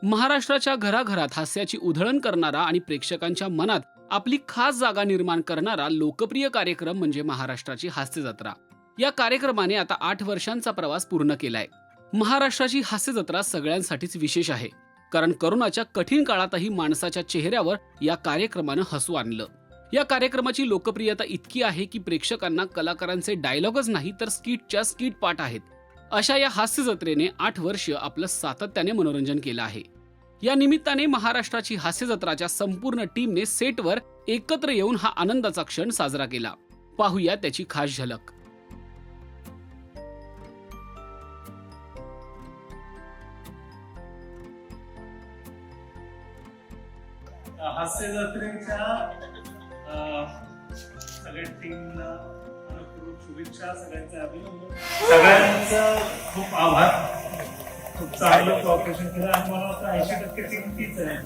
महाराष्ट्राच्या घराघरात हास्याची उधळण करणारा आणि प्रेक्षकांच्या मनात आपली खास जागा निर्माण करणारा लोकप्रिय कार्यक्रम म्हणजे महाराष्ट्राची हास्य जत्रा. या कार्यक्रमाने आता 8 वर्षांचा प्रवास पूर्ण केलाय. महाराष्ट्राची हास्य जत्रा सगळ्यांसाठीच विशेष आहे, कारण करोनाच्या कठीण काळातही माणसाच्या चेहऱ्यावर या कार्यक्रमानं हसू आणलं. या कार्यक्रमाची लोकप्रियता इतकी आहे की प्रेक्षकांना कलाकारांचे डायलॉगच नाही तर स्किटच्या स्किट पाठ आहेत. अशा या हास्य जत्रेने 8 वर्ष आपलं सातत्याने मनोरंजन केलं आहे. या निमित्ताने महाराष्ट्राची हास्य जत्राच्या संपूर्ण टीमने सेटवर एकत्र येऊन हा आनंदाचा क्षण साजरा केला. पाहूया त्याची खास झलक. हास्य जत्रेच्या सगळ्या टीमला शुभेच्छा, सगळ्यांचे अभिनंदन, सगळ्यांचं खूप आभार. खूप चांगलं कॉपरेशन केलं आणि मला वाटतं 80% टीम तीच आहे.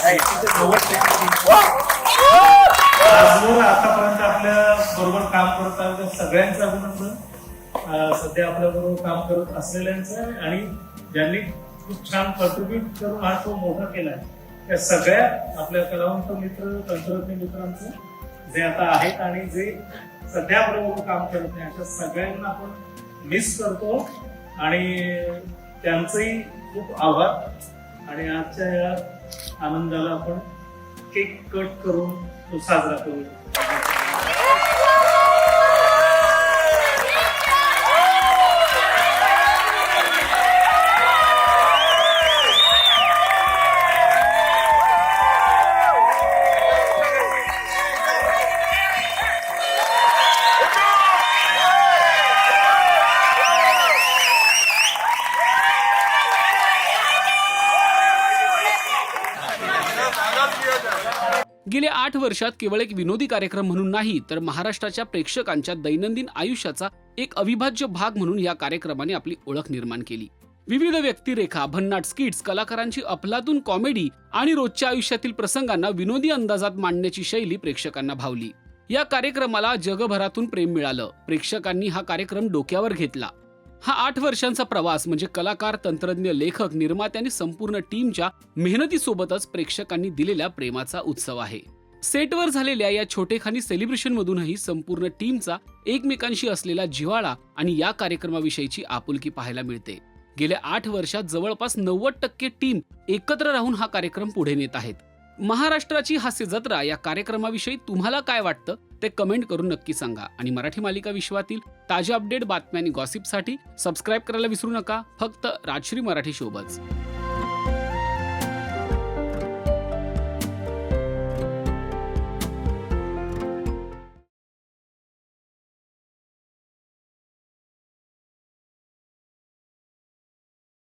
80 ते 90% टीम आजवर आतापर्यंत आपल्या बरोबर काम करत आहे. सगळ्यांचं अभिनंदन. सध्या आपल्या बरोबर काम करत असलेल्यांचं आणि ज्यांनी खूप छान कॉन्ट्रीब्युट करून हा शो मोठा केला आहे त्या सगळ्या आपल्या कलावंत मित्र, तंत्रज्ञ मित्रांचं जे आता आहेत आणि जे सध्या बरोबर काम करत नाही अशा सगळ्यांना आपण मिस करतो आणि त्यांचंही खूप आभार. आणि आजच्या या आनंदाला आपण केक कट करून तो साजरा करू. गेल्या 8 वर्षात केवळ एक विनोदी कार्यक्रम म्हणून नाही तर महाराष्ट्राच्या प्रेक्षकांच्या दैनंदिन आयुष्याचा एक अविभाज्य भाग म्हणून या कार्यक्रमाने आपली ओळख निर्माण केली. विविध व्यक्तिरेखा, भन्नाट स्किट्स, कलाकारांची अफलातून कॉमेडी आणि रोजच्या आयुष्यातील प्रसंगांना विनोदी अंदाजात मांडण्याची शैली प्रेक्षकांना भावली. या कार्यक्रमाला जगभरातून प्रेम मिळालं. प्रेक्षकांनी हा कार्यक्रम डोक्यावर घेतला. हा 8 वर्षांचा प्रवास म्हणजे कलाकार, तंत्रज्ञ, लेखक, निर्माते आणि संपूर्ण टीमच्या मेहनतीसोबतच प्रेक्षकांनी दिलेल्या प्रेमाचा उत्सव आहे. सेटवर झालेल्या या छोटेखानी सेलिब्रेशन मधूनही संपूर्ण टीमचा एकमेकांशी असलेला जिव्हाळा आणि या कार्यक्रमाविषयीची आपुलकी पाहायला मिळते. गेल्या 8 वर्षात जवळपास 90% टीम एकत्र राहून हा कार्यक्रम पुढे नेत आहेत. महाराष्ट्राची हास्य जत्रा या कार्यक्रमाविषयी तुम्हाला काय वाटतं ते कमेंट करून नक्की सांगा. आणि मराठी मालिका विश्वातील ताज्या अपडेट, बातम्या आणि गॉसिपसाठी सबस्क्राईब करायला विसरू नका. फक्त राजश्री मराठी शोबच.